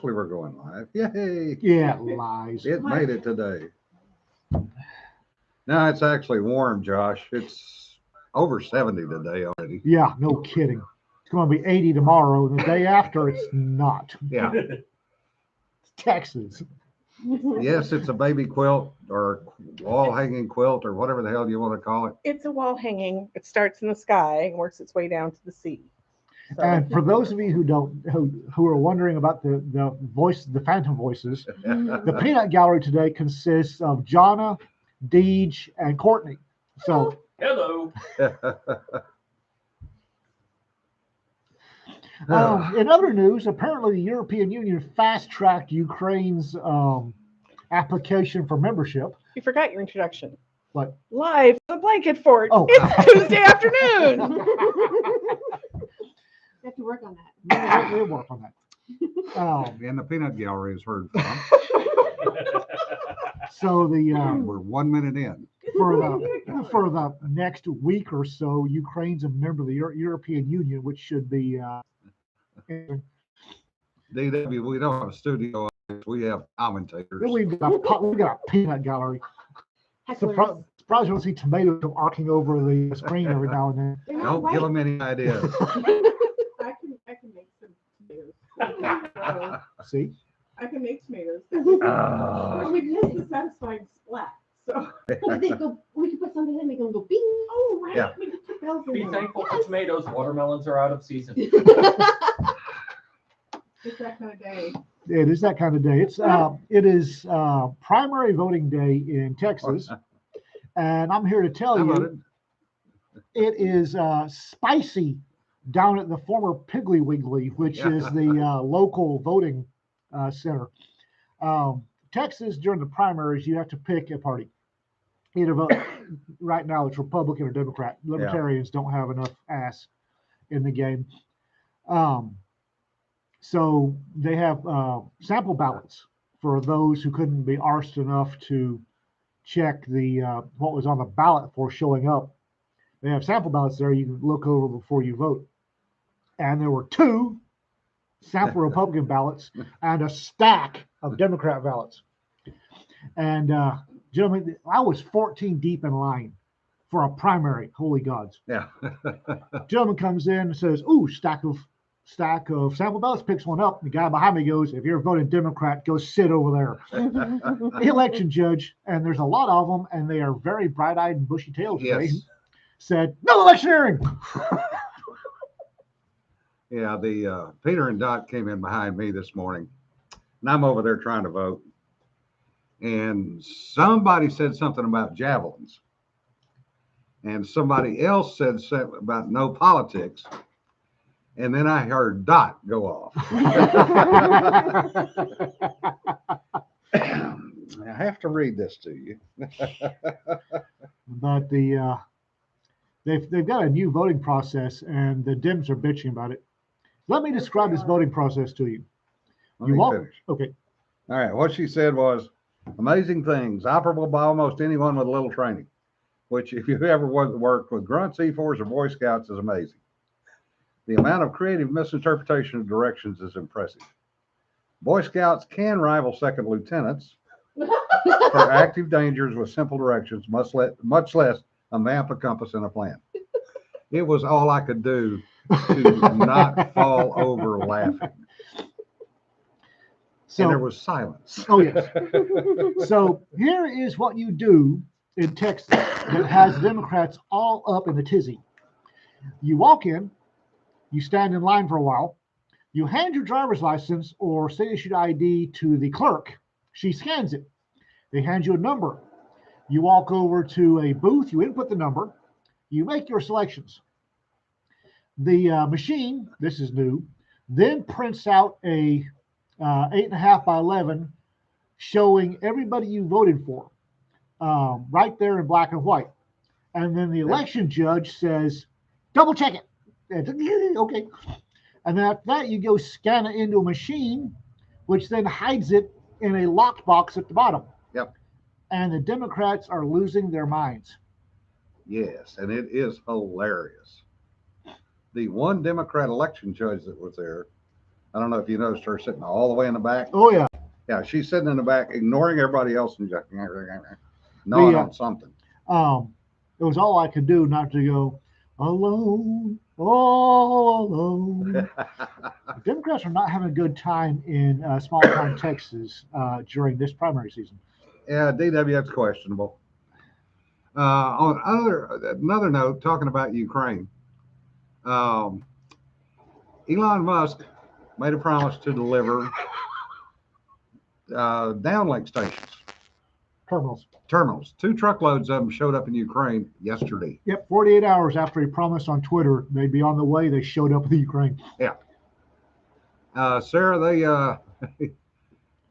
hopefully we're going live. Yay! Yeah, lies. It made it today. Now it's actually warm, Josh. It's over 70 today already. Yeah, no kidding. It's going to be 80 tomorrow. The day after, it's not. Yeah. It's Texas. Yes, it's a baby quilt or wall hanging quilt or whatever the hell you want to call it. It's a wall hanging. It starts in the sky and works its way down to the sea. So, And for those of you who are wondering about the phantom voices, the peanut gallery today consists of Jonna, Deej, and Courtney. So Hello. in other news, apparently the European Union fast-tracked Ukraine's application for membership. you forgot your introduction. What? Live from the blanket fort. Oh. It's Tuesday afternoon. We have to work on that. We'll work on that. And the peanut gallery is heard from. So the We're 1 minute in. for the next week or so, Ukraine's a member of the European Union, which should be. DW, we don't have a studio. We have commentators. We've got a peanut gallery. Hecklers. Surprised you don't see tomatoes arcing over the screen every now and then. They're not Don't white. give them any ideas. I can make some tomatoes. See? I can make tomatoes. Ah. We just a satisfying splat. So But they go, we can put something in, make them go bing. oh right, Yeah. we just put bells in Be them. thankful for tomatoes. Watermelons are out of season. It's that kind of day. It is that kind of day. It is primary voting day in Texas, and I'm here to tell How you about it? it is spicy down at the former Piggly Wiggly, which is the local voting center. Texas, during the primaries, you have to pick a party. Either vote. Right now, it's Republican or Democrat. Libertarians don't have enough ass in the game. So they have sample ballots for those who couldn't be arsed enough to check the what was on the ballot for showing up. They have sample ballots there you can look over before you vote. And there were 2 sample Republican ballots and a stack of Democrat ballots. And gentlemen, I was 14 deep in line for a primary. Holy gods! Yeah. Gentleman comes in and says, "Ooh, stack of sample ballots." Picks one up. The guy behind me goes, "If you're voting Democrat, go sit over there." The election judge, and there's a lot of them, and they are very bright-eyed and bushy-tailed today, Yes. said, "No electioneering." Yeah, the Peter and Dot came in behind me this morning, and I'm over there trying to vote. And somebody said something about javelins, and somebody else said something about no politics. And then I heard Dot go off. I have to read this to you. But they've got a new voting process, and the Dems are bitching about it. Let me describe this voting process to you. Let You me walk. finish. Okay. All right. What she said was amazing things, operable by almost anyone with a little training, which if you've ever worked with grunts, E4s, or Boy Scouts is amazing. The amount of creative misinterpretation of directions is impressive. Boy Scouts can rival second lieutenants for active dangers with simple directions, much less a map, a compass, and a plan. It was all I could do to not fall over laughing. And there So, was silence. oh yes. So here is what you do in Texas that has Democrats all up in a tizzy. You walk in, you stand in line for a while, you hand your driver's license or state-issued ID to the clerk. She scans it. They hand you a number. You walk over to a booth, you input the number, you make your selections. The machine, this is new, then prints out a 8.5 by 11 showing everybody you voted for right there in black and white. And then the election judge says, double check it. Okay. And then after that, you go scan it into a machine, which then hides it in a locked box at the bottom. Yep. And the Democrats are losing their minds. Yes, and it is hilarious. The one Democrat election judge that was there I don't know if you noticed her sitting all the way in the back. Oh yeah. Yeah, she's sitting in the back, ignoring everybody else and just gnawing on something. It was all I could do not to go alone, all alone. Democrats are not having a good time in small town Texas during this primary season. Yeah, DWF's questionable. On another note, talking about Ukraine, Elon Musk made a promise to deliver downlink stations, terminals. 2 truckloads of them showed up in Ukraine yesterday. Yep, 48 hours after he promised on Twitter they'd be on the way, they showed up in Ukraine. Sarah, they,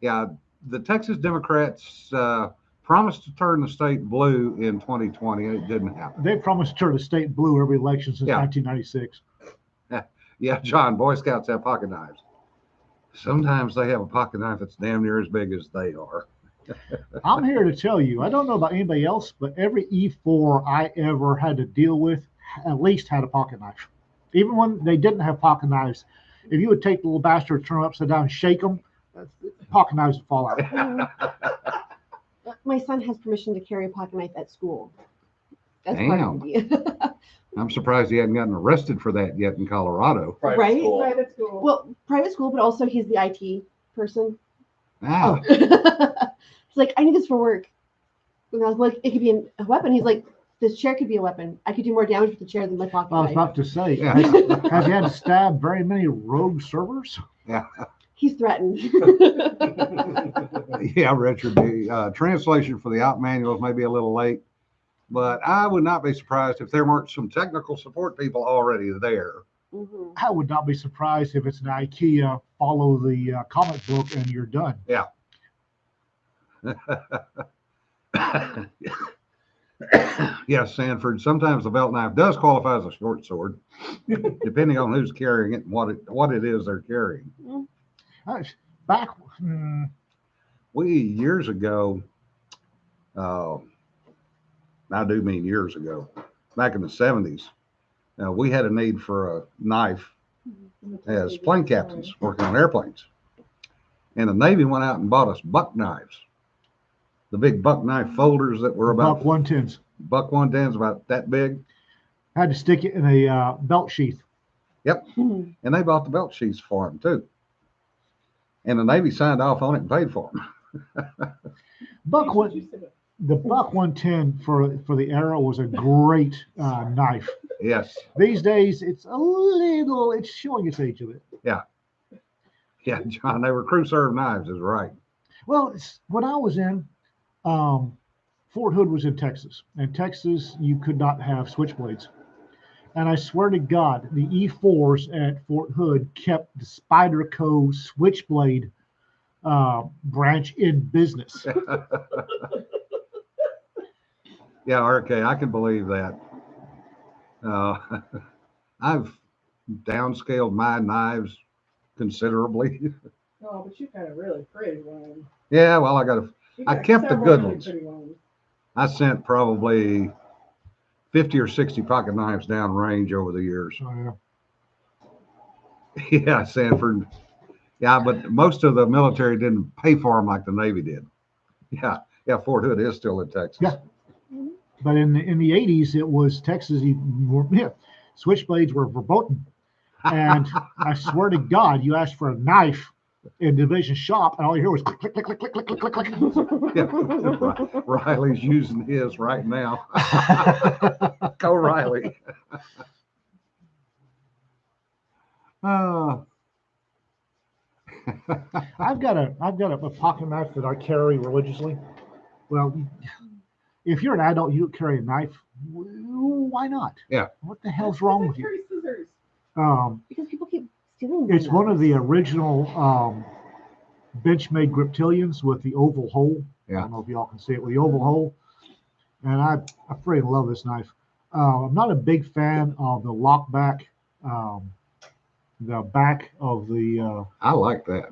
yeah, the Texas Democrats promised to turn the state blue in 2020, and it didn't happen. They promised to turn the state blue every election since Yeah. 1996. Yeah, John, Boy Scouts have pocket knives. Sometimes they have a pocket knife that's damn near as big as they are. I'm here to tell you, I don't know about anybody else, but every E4 I ever had to deal with at least had a pocket knife. Even when they didn't have pocket knives, if you would take the little bastard, turn them upside down, and shake them, pocket knives would fall out. My son has permission to carry a pocket knife at school. That's part Damn. of the deal. I'm surprised he hadn't gotten arrested for that yet in Colorado. Private Right? school. Private school. Well, private school, but also he's the IT person. Ah, He's like, I need this for work. And I was like, it could be a weapon. He's like, this chair could be a weapon. I could do more damage with the chair than my pocket I was knife. about to say, Yeah. has he had to stab very many rogue servers? He's threatened. yeah, Richard. The translation for the out manuals may be a little late, but I would not be surprised if there weren't some technical support people already there. Mhm. I would not be surprised if it's an IKEA, follow the comic book and you're done. Yes, Sanford. Sometimes the belt knife does qualify as a short sword, depending on who's carrying it and what it is they're carrying. Back, We years ago, I do mean years ago, back in the 70s, we had a need for a knife as plane captains working on airplanes. And the Navy went out and bought us buck knives. The big buck knife folders that were about buck 110s. buck 110s, about that big. Had to stick it in a belt sheath. Mhm. And they bought the belt sheaths for them too. And the Navy signed off on it and paid for them. Buck one, You said it. the buck 110 for the era was a great knife. Yes. These days, it's showing its age a bit. Yeah, John, they were crew served knives, is right. Well, when I was in, Fort Hood was in Texas. And Texas, you could not have switchblades. And I swear to God, the E4s at Fort Hood kept the Spyderco switchblade branch in business. Yeah, RK, I can believe that. I've downscaled my knives considerably. Oh, but you've got a really pretty one. Yeah, well, You I got kept the several good really ones. pretty ones. I sent probably 50 or 60 pocket knives down range over the years. So, Yeah, Sanford. Yeah, but most of the military didn't pay for them like the Navy did. Yeah, Fort Hood is still in Texas. Yeah. but in the 80s, it was Texas. Switchblades were verboten. And I swear to God, you asked for a knife in division shop, and all you hear was click, click, click, click, click, click, click, click, click. Yeah. Riley's using his right now. Go Riley. I've got a pocket knife that I carry religiously. Well, if you're an adult, you don't carry a knife. Why not? Yeah. What the hell's wrong with you? Carry scissors. Because people keep stealing them. It's one of the original Benchmade Griptilians with the oval hole. I Yeah. don't know if y'all can see it with the oval hole. And I freaking love this knife. I'm not a big fan of the lock back, the back of the. I like that.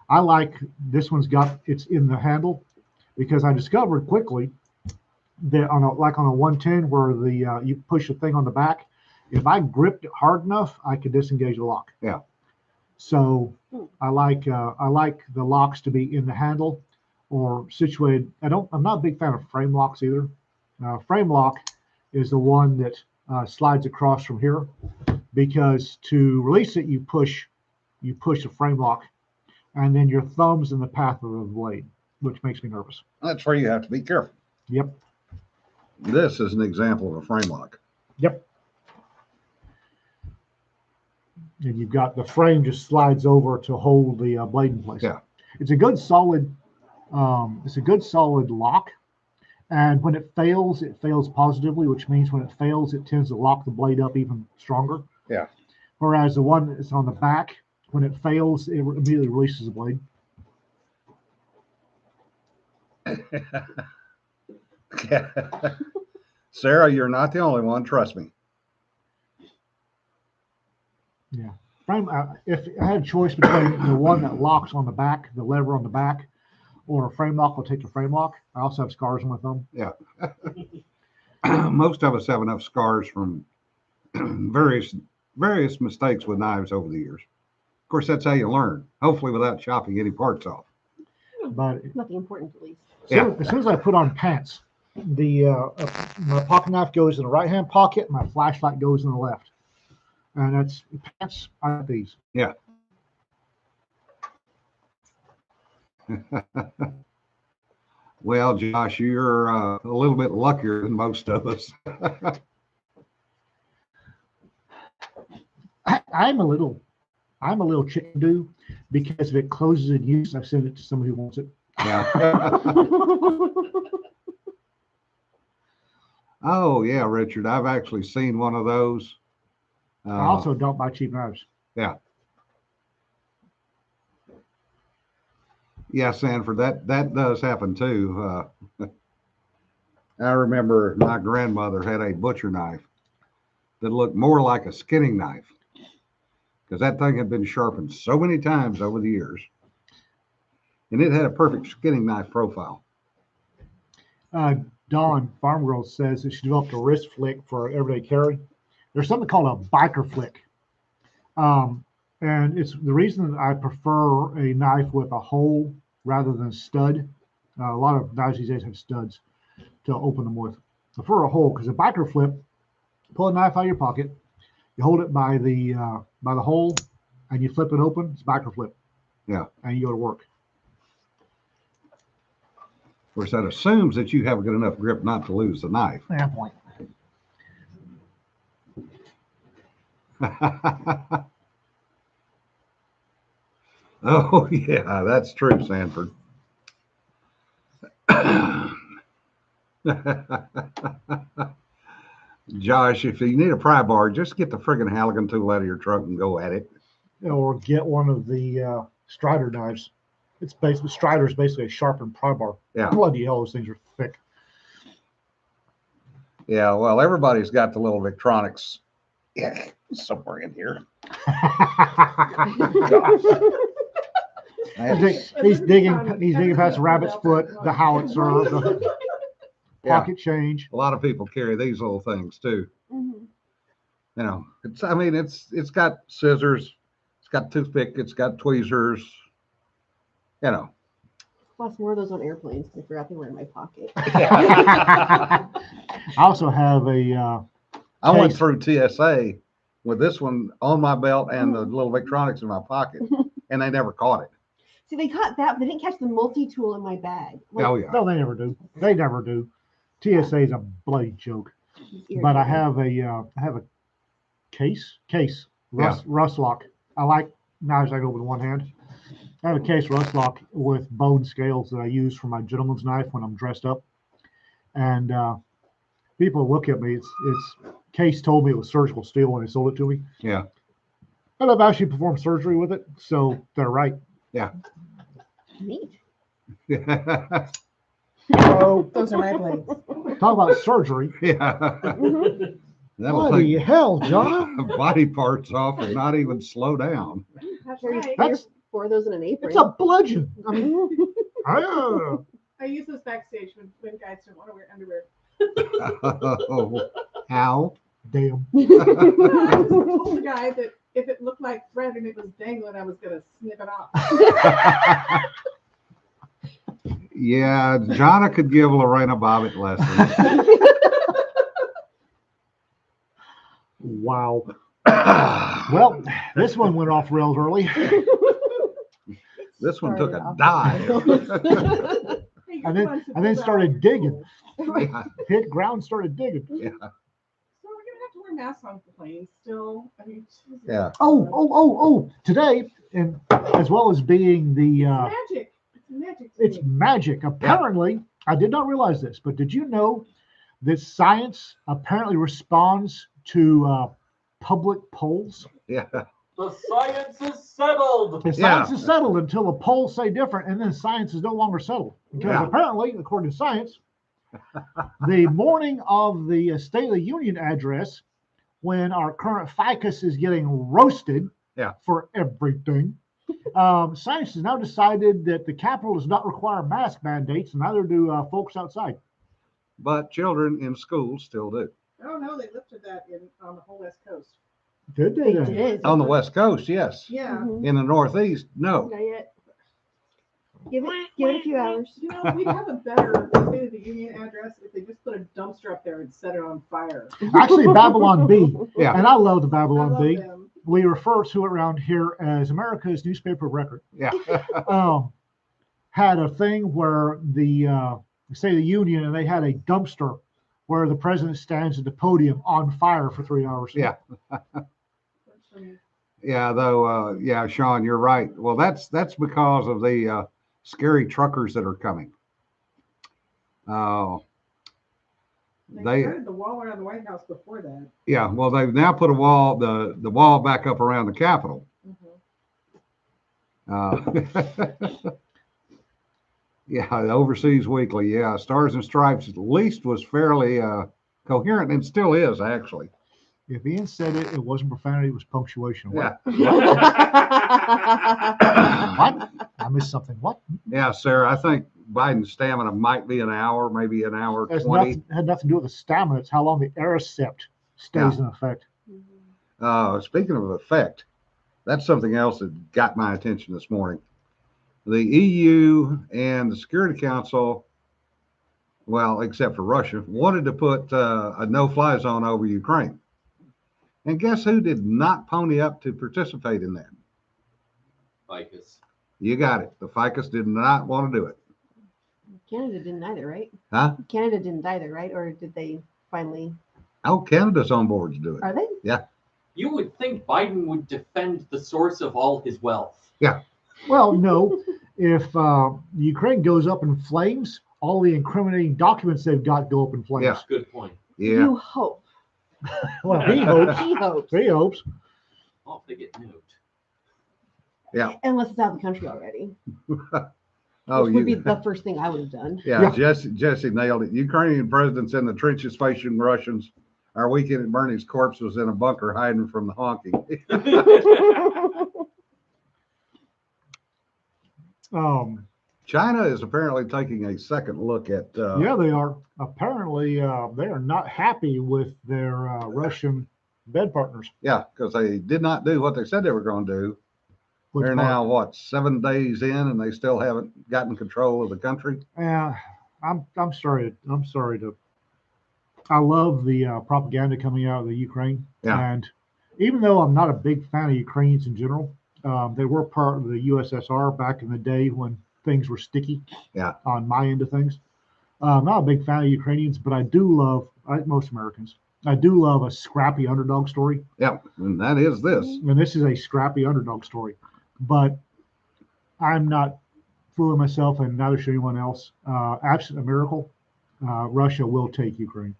I like this one's it's in the handle, because I discovered quickly that on a 110 where the you push the thing on the back, if I gripped it hard enough, I could disengage the lock. Yeah. So I like the locks to be in the handle or situated. I'm not a big fan of frame locks either. Frame lock is the one that slides across from here, because to release it, you push the frame lock, and then your thumb's in the path of the blade, which makes me nervous. That's where you have to be careful. Yep. This is an example of a frame lock. Yep. And you've got the frame just slides over to hold the blade in place. Yeah. It's a good solid lock. And when it fails positively, which means when it fails, it tends to lock the blade up even stronger. Yeah. Whereas the one that's on the back, when it fails, it immediately releases the blade. Sarah, you're not the only one. Trust me. Yeah. Frame. If I had a choice between the one that locks on the back, the lever on the back, or a frame lock, I'll take the frame lock. I also have scars on my thumb. Yeah. Most of us have enough scars from various mistakes with knives over the years. Of course, that's how you learn. Hopefully, without chopping any parts off. But Nothing important, at least. as soon as I put on pants, my pocket knife goes in the right hand pocket, my flashlight goes in the left, and that's pants. I have these. Yeah. Well, Josh, you're a little bit luckier than most of us. I'm a little chicken do, because if it closes in use, I send it to somebody who wants it. Yeah. Oh, yeah, Richard. I've actually seen one of those. I also don't buy cheap knives. Yeah, Sanford, that does happen too. I remember my grandmother had a butcher knife that looked more like a skinning knife, because that thing had been sharpened so many times over the years, and it had a perfect skinning knife profile. Dawn Farm Girl says that she developed a wrist flick for everyday carry. There's something called a biker flick. And it's the reason that I prefer a knife with a hole rather than a stud. A lot of knives these days have studs to open them with. I prefer a hole, because a biker flip, pull a knife out of your pocket, you hold it by the hole, and you flip it open. It's a biker flip. Yeah. And you go to work. Of course, that assumes that you have a good enough grip not to lose the knife. Yeah, point. Oh, yeah, that's true, Sanford. Josh, if you need a pry bar, just get the friggin' Halligan tool out of your truck and go at it. Or get one of the Strider knives. Strider is basically a sharpened pry bar. Yeah. Bloody hell, those things are thick. Yeah, well, everybody's got the little Victronics. Yeah, somewhere in here. He's digging past the rabbit's foot, the howitzer, the Yeah. pocket change. A lot of people carry these little things too. Mhm. You know, it's got scissors, it's got toothpick, it's got tweezers. You know. Lots more of those on airplanes. I forgot they were in my pocket. I also have a I went Case. through TSA with this one on my belt and the little Victronics in my pocket, and they never caught it. See, they caught that, but they didn't catch the multi-tool in my bag. Like, Oh yeah. no, they never do. They never do. TSA is a bloody joke. it's But I irritating. have a case rust lock. I like knives I can open with one hand. I have a case rust lock with bone scales that I use for my gentleman's knife when I'm dressed up. And people look at me. It's Case told me it was surgical steel when they sold it to me. Yeah. And I've actually performed surgery with it, so they're right. Neat. So Those are my blades. talk about surgery. Yeah. Mhm. That'll Bloody take hell, John! body parts off and not even slow down. That's Carry right. That's- 4 of those in an apron. It's a bludgeon. I mean, ah. I use this backstage when guys don't want to wear underwear. Oh, how? Damn. I told the guy that if it looked like thread and it was dangling, I was gonna snip it off. Yeah, Jonna could give Lorena Bobbitt lessons. Wow. Well, this one went off rails early. This one took Started a off dive. Hey, And you're then- the ones who and then pulled out started your digging. tools. Yeah, Hit ground, started digging. yeah, So we're gonna have to wear masks on planes still. I mean, Jesus. yeah. Oh, today, and as well as being the, Magic. It's magic. to it's me. magic. Apparently, I did not realize this, but did you know that science apparently responds to public polls? Yeah, The science is settled. The science is settled until the polls say different, and then science is no longer settled. Because Yeah. apparently, according to science, the morning of the State of the Union address, when our current ficus is getting roasted Yeah. for everything, science has now decided that the Capitol does not require mask mandates, and neither do folks outside. but children in school still do. Oh no, they lifted that on the whole West Coast. Did They they? did. On the West Coast, yes. Yeah. Mhm. In the Northeast, no. Not yet. Give it a few hours. You know, we'd have a better State of the Union address if they just put a dumpster up there and set it on fire. Actually, Babylon B, Yeah, and I love the I Babylon love B. them. We refer to it around here as America's newspaper of record. yeah. Had a thing where the State of the Union, and they had a dumpster where the president stands at the podium on fire for 3 hours. Yeah. Works for me. Yeah, though, yeah, Sean, you're right. Well, that's because of the scary truckers that are coming. They They, started the wall around the White House before that. yeah, well, they've now put a wall, the wall back up around the Capitol. Yeah, the Overseas Weekly. Yeah, Stars and Stripes at least was fairly coherent, and still is actually. If Ian said it, it wasn't profanity, it was punctuation. Yeah, What? I missed something. What? yeah, Sarah. I think Biden's stamina might be an hour, maybe an hour Has 20. nothing, had nothing to do with the stamina. It's how long the Aricept stays in effect. Speaking of effect, that's something else that got my attention this morning. The EU and the Security Council, well, except for Russia, wanted to put a no-fly zone over Ukraine. And guess who did not pony up to participate in that? Ficus. You got it. The ficus did not want to do it. Canada didn't either, right? Huh? Canada didn't either, right? Or did they finally? Oh, Canada's on board to do it. Are they? You would think Biden would defend the source of all his wealth. Well, no. If Ukraine goes up in flames, all the incriminating documents they've got go up in flames. Yeah. Good point. Yeah. You hope. Well, he hopes. He hopes. He hopes. Oh, if they get nuked. Yeah. Unless it's out of the country already. Oh, Which would be you. the first thing I would have done. Yeah, Jesse nailed it. Ukrainian presidents in the trenches facing Russians. Our weekend at Bernie's corpse was in a bunker hiding from the honking. China is apparently taking a second look at. Yeah, they are. Apparently, they are not happy with their Russian bed partners. Yeah, because they did not do what they said they were going to do. Which They're part? now what 7 days in, and they still haven't gotten control of the country. Yeah, I'm sorry. I'm sorry to. I love the propaganda coming out of the Ukraine. Yeah. And even though I'm not a big fan of Ukrainians in general, they were part of the USSR back in the day when things were sticky. Yeah. On my end of things, I'm not a big fan of Ukrainians, but I do love, like most Americans, I do love a scrappy underdog story. Yeah, and that is this. And this is a scrappy underdog story. But I'm not fooling myself, and neither should anyone else. Absent a miracle, Russia will take Ukraine.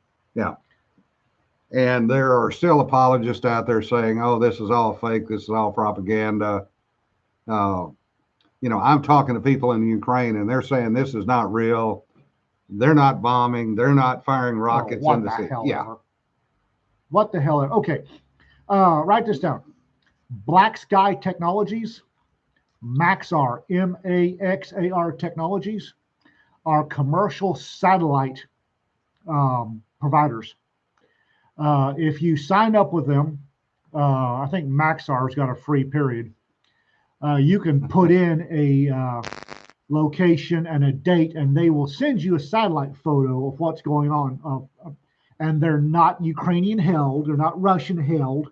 And there are still apologists out there saying, "Oh, this is all fake. This is all propaganda." I'm talking to people in Ukraine, and they're saying this is not real. They're not bombing. They're not firing rockets what into the the hell yeah. ever. What the hell ever. Okay. Write this down. Black Sky Technologies, Maxar, M-A-X-A-R Technologies, are commercial satellite providers. If you sign up with them, I think Maxar's got a free period. You can put in a location and a date, and they will send you a satellite photo of what's going on. And they're not Ukrainian held, they're not Russian held.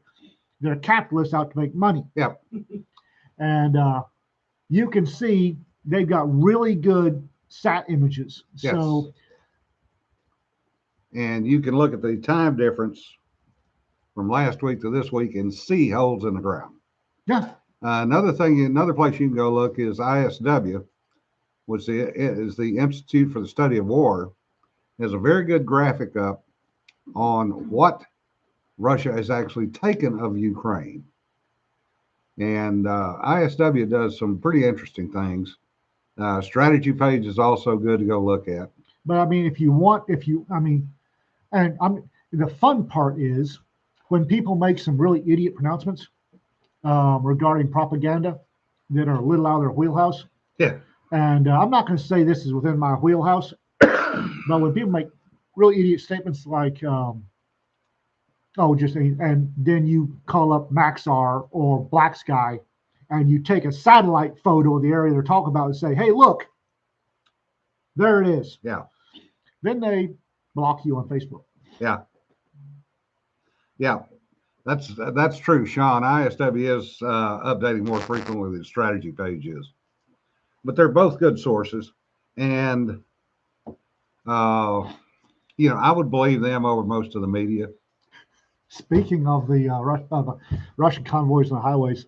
They're capitalists out to make money. Yep. And you can see they've got really good sat images. Yes. So And you can look at the time difference from last week to this week and see holes in the ground. yeah, Another place you can go look is ISW, which is the Institute for the Study of War. Has a very good graphic up on what Russia has actually taken of Ukraine. And ISW does some pretty interesting things. Strategy page is also good to go look at. but I mean, the fun part is when people make some really idiot pronouncements regarding propaganda that are a little out of their wheelhouse. Yeah. And I'm not going to say this is within my wheelhouse, but when people make really idiot statements like, and then you call up Maxar or Black Sky and you take a satellite photo of the area they're talking about and say, hey, look, there it is. Yeah. Then they block you on Facebook. Yeah. That's true, Sean. ISW is updating more frequently than strategy pages, but they're both good sources. And I would believe them over most of the media. Speaking of the Russian convoys on the highways,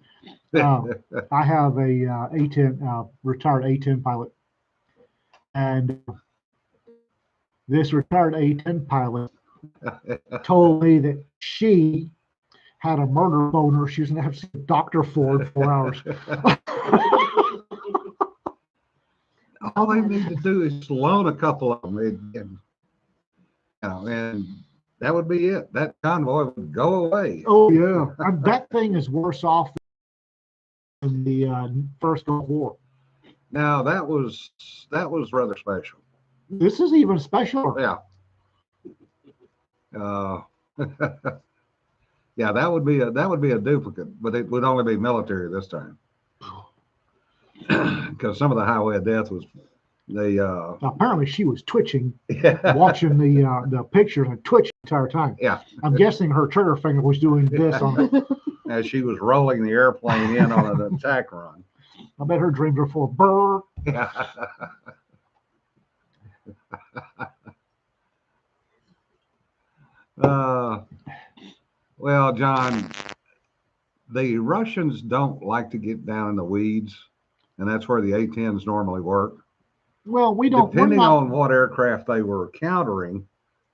I have a A-10 retired A-10 pilot, and this retired A-10 pilot told me that she had a murder boner. She was going to have to see a doctor for in 4 hours. All they need to do is loan a couple of them, and that would be it. That convoy would go away. Oh yeah, and that thing is worse off than the first Gulf War. Now that was rather special. This is even special. Yeah. Yeah, that would be a duplicate, but it would only be military this time. Because some of the highway of death was Apparently, she was twitching, yeah. watching the pictures and twitching the entire time. Yeah, I'm guessing her trigger finger was doing this on. as she was rolling the airplane in on an attack run. I bet her dreams were full of brr. Yeah. Well, John, the Russians don't like to get down in the weeds, and that's where the A-10s normally work. Well, we don't. Depending we're not, on what aircraft they were countering,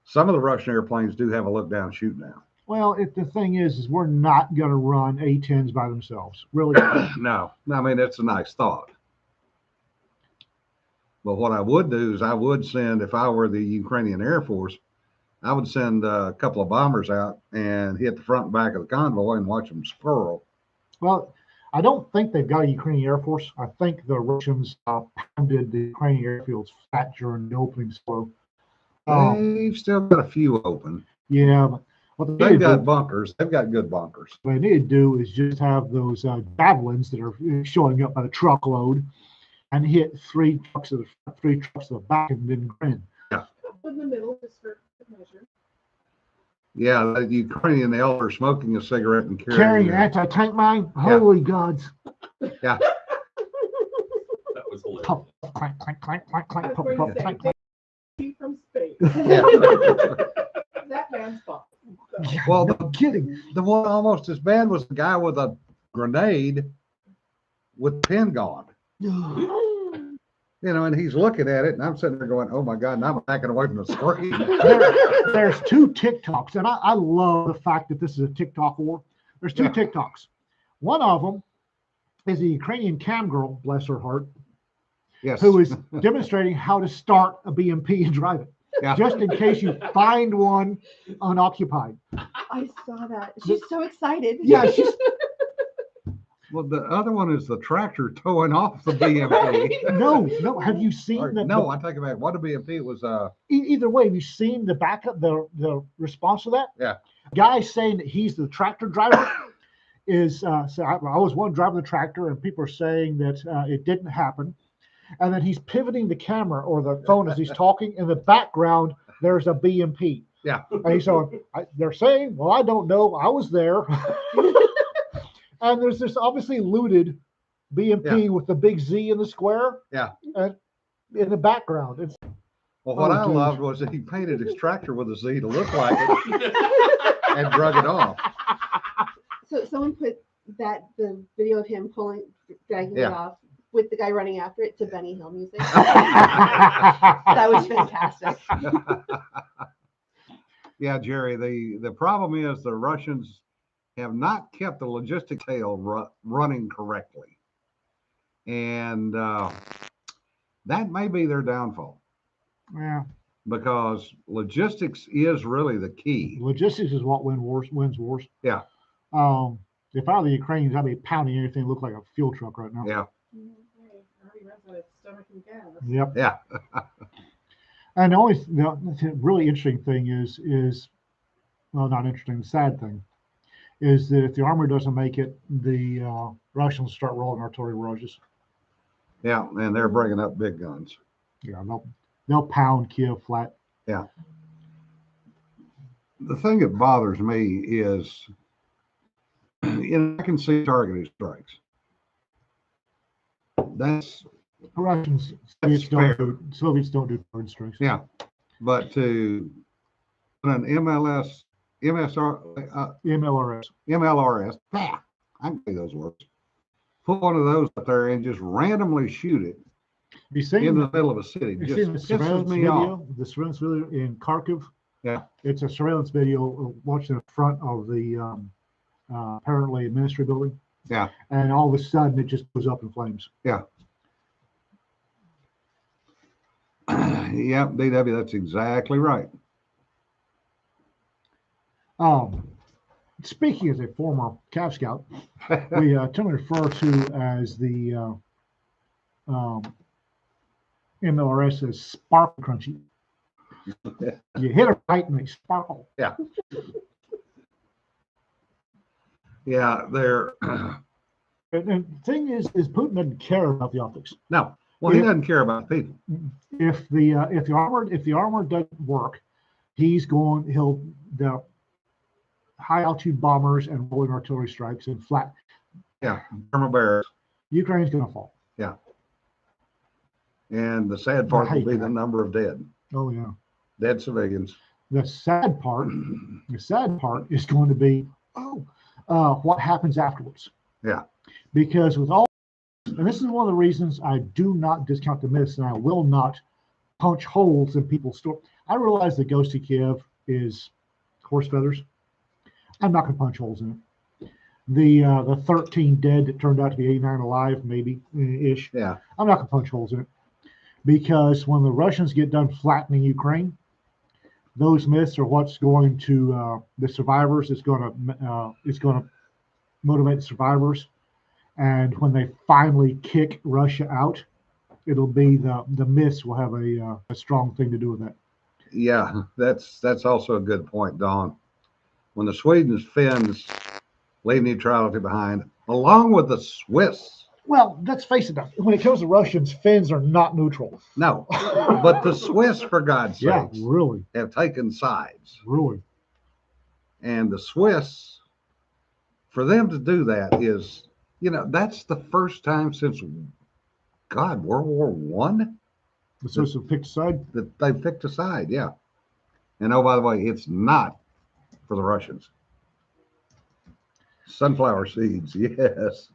some of the Russian airplanes do have a look down, shoot down. well, the thing is we're not going to run A-10s by themselves. Really. No, I mean, it's a nice thought. But what I would do is I would send, if I were the Ukrainian Air Force, I would send a couple of bombers out and hit the front and back of the convoy and watch them swirl. Well, I don't think they've got a Ukrainian Air Force. I think the Russians pounded the Ukrainian airfields fat during the opening slow. They've still got a few open. Yeah, but what they They've need, got bunkers. They've got good bunkers. what they need to do is just have those javelins that are showing up by the truckload and hit three trucks of the front, 3 trucks of the back, and then grin. In the middle, just for good measure. Yeah, the Ukrainian elder smoking a cigarette and Carrying an carrying. anti-tank mine? Holy gods. Yeah. That was hilarious. Pop, clank, clank, clank, clank, clank, That's pop, where you pop, say, clank, "Take me from space." Yeah. That man's fault. So, Yeah, Well, no the- kidding. The one almost as bad was the guy with a grenade with the pin gone. And he's looking at it, and I'm sitting there going, "Oh my God!" And I'm backing away from the screen. There's 2 TikToks, and I love the fact that this is a TikTok war. There's 2 Yeah. TikToks. One of them is a Ukrainian cam girl, bless her heart, Yes. who is demonstrating how to start a BMP and drive it, Yeah. just in case you find one unoccupied. I saw that. She's so excited. Yeah, she's Well, the other one is the tractor towing off the BMP. no. Have you seen Or, the? no, I take it back. What a BMP was. Either way, have you seen the backup, the response to that? Yeah. Guy saying that he's the tractor driver is so I was one driving the tractor, and people are saying that it didn't happen. And then he's pivoting the camera or the phone as he's talking. In the background, there's a BMP. Yeah. And he's going, they're saying, well, I don't know. I was there. And there's this obviously looted BMP with the big Z in the square. Yeah. And in the background. It's, Well, what Oh, I dude. loved was that he painted his tractor with a Z to look like it and drug it off. So someone put the video of him dragging it Yeah. off with the guy running after it to Benny Hill music. That was fantastic. Yeah, Jerry, the problem is the Russians have not kept the logistic tail running correctly. And that may be their downfall yeah. because logistics is really the key. Logistics is what wins wars. Yeah. If I were the Ukrainians, I'd be pounding anything that looked like a fuel truck right now. Yeah, Already runs out of stomach and gas. Yep. yeah. And the really interesting thing is, well, not interesting, the sad thing is that if the armor doesn't make it, the Russians start rolling artillery barrages. Yeah, and they're bringing up big guns. Yeah, they'll pound Kiev flat. The thing that bothers me is, I can see targeted strikes. That's Russians, That's Soviets don't do targeted strikes. yeah, but to put an MLRS, I can say those words. Put one of those up there and just randomly shoot it Have you seen in the middle of a city. You've Just seen the pisses surveillance me video, off. the surveillance video in Kharkiv. Yeah. It's a surveillance video watching the front of the apparently ministry building. Yeah. And all of a sudden it just goes up in flames. Yeah, DW, that's exactly right. Speaking as a former Cav Scout, we tend to refer to as the MLRS as sparkle crunchy. You hit it right and they sparkle. Yeah, they're And the thing is Putin doesn't care about the optics. no. Well, he Yeah. doesn't care about people. If the armor doesn't work, the high altitude bombers and rolling artillery strikes and flat. Yeah, Burma Bears. Ukraine's going to fall. And the sad part will hate be the that. number of Oh yeah. dead civilians. The sad part is going to be what happens afterwards. Yeah. Because with all, and this is one of the reasons I do not discount the myths, and I will not punch holes in people's story. I realize the Ghost of Kiev is horse feathers. I'm not going to punch holes in it. The 13 dead that turned out to be 89 alive, maybe ish. Yeah. I'm not going to punch holes in it because when the Russians get done flattening Ukraine, those myths are what's going to the survivors. It's going to motivate the survivors, and when they finally kick Russia out, it'll be the myths will have a strong thing to do with that. Yeah, that's also a good point, Don. When the Swedes, Finns leave neutrality behind, along with the Swiss. Well, let's face it. When it comes to Russians, Finns are not neutral. No, but the Swiss, for God's Yeah, sakes, really, have taken sides. really. And the Swiss, for them to do that is, that's the first time since, God, World War One The Swiss have picked a side. that they picked a side. Yeah. And oh, by the way, it's not for the Russians. Sunflower seeds, yes.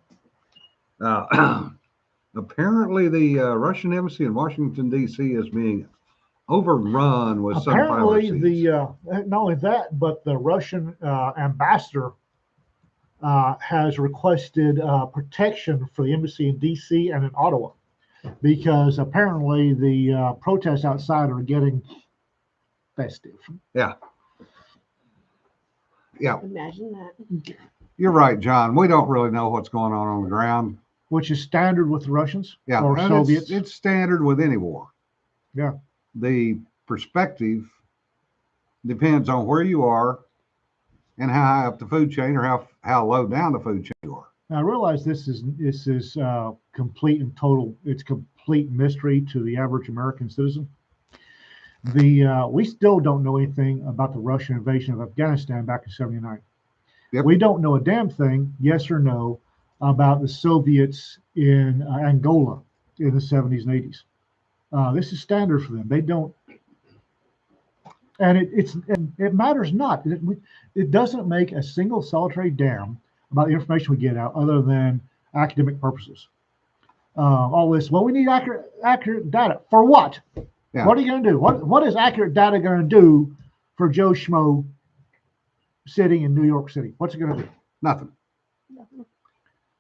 Apparently, the Russian embassy in Washington, D.C. is being overrun with sunflower Apparently, seeds. not only that, but the Russian ambassador has requested protection for the embassy in D.C. and in Ottawa, because apparently the protests outside are getting festive. Yeah. Imagine that. You're right, John. We don't really know what's going on the ground. Which is standard with the Russians Yeah, or and Soviets. it's standard with any war. Yeah. The perspective depends on where you are and how high up the food chain or how low down the food chain you are. Now, I realize this is complete and total. It's complete mystery to the average American citizen. We still don't know anything about the Russian invasion of Afghanistan back in '79. Yep. We don't know a damn thing, yes or no, about the Soviets in Angola in the '70s and '80s. This is standard for them. They don't, and it matters not. It doesn't make a single solitary damn about the information we get out, other than academic purposes. All this. Well, we need accurate data for what? Yeah. What are you going to do? What is accurate data going to do for Joe Schmo sitting in New York City? What's it going to do? Nothing.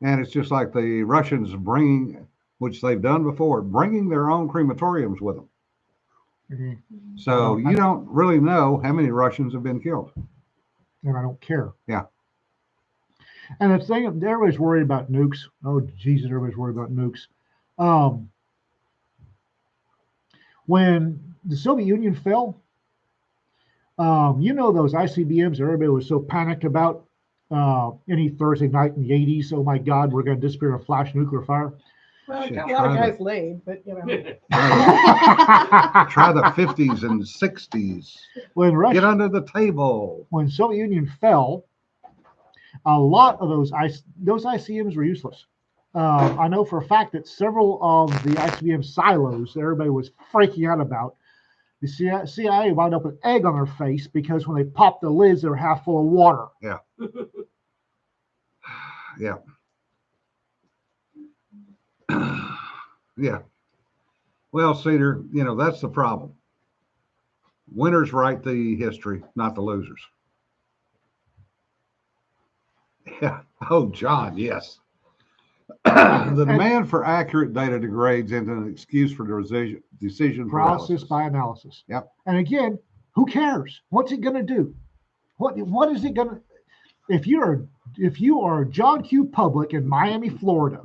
And it's just like the Russians bringing, which they've done before, bringing their own crematoriums with them. Mm-hmm. So you don't really know how many Russians have been killed. And I don't care. Yeah. And the thing, everybody's worried about nukes. Oh, Jesus, everybody's worried about nukes. When the Soviet Union fell, those ICBMs everybody was so panicked about any Thursday night in the 80s. Oh my God, we're going to disappear in a flash nuclear fire. Well, I Shit, got a lot of try guys laid, but you know. Try the 50s and 60s. When Get Russia, under the table. when Soviet Union fell, a lot of those ICBMs were useless. I know for a fact that several of the ICBM silos that everybody was freaking out about, the CIA wound up with egg on their face because when they popped the lids, they were half full of water. Yeah. Yeah. Yeah. Well, Cedar, that's the problem. Winners write the history, not the losers. Yeah. Oh, John, yes. The demand for accurate data degrades into an excuse for decision Paralysis by analysis. Yep. And again, who cares? What's it going to do? What is it going to? If you are John Q. Public in Miami, Florida,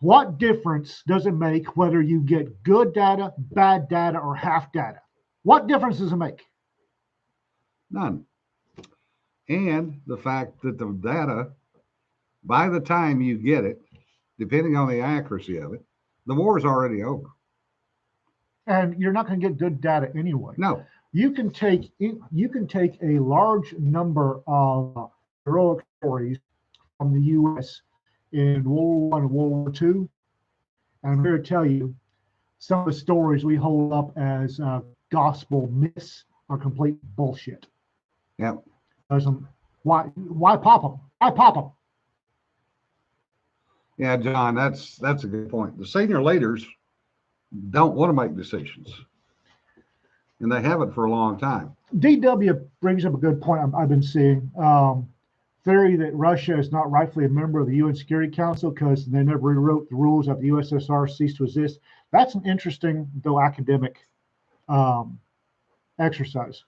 what difference does it make whether you get good data, bad data, or half data? What difference does it make? None. And the fact that the data, by the time you get it, depending on the accuracy of it, the war is already over. And you're not going to get good data anyway. No. You can take a large number of heroic stories from the U.S. in World War I and World War II, and I'm here to tell you some of the stories we hold up as gospel myths are complete bullshit. Yep. Why pop them? Why pop them? Yeah, John, that's a good point. The senior leaders don't want to make decisions, and they haven't for a long time. DW brings up a good point I've been seeing. Theory that Russia is not rightfully a member of the UN Security Council because they never rewrote the rules of the USSR ceased to exist. That's an interesting, though academic, exercise.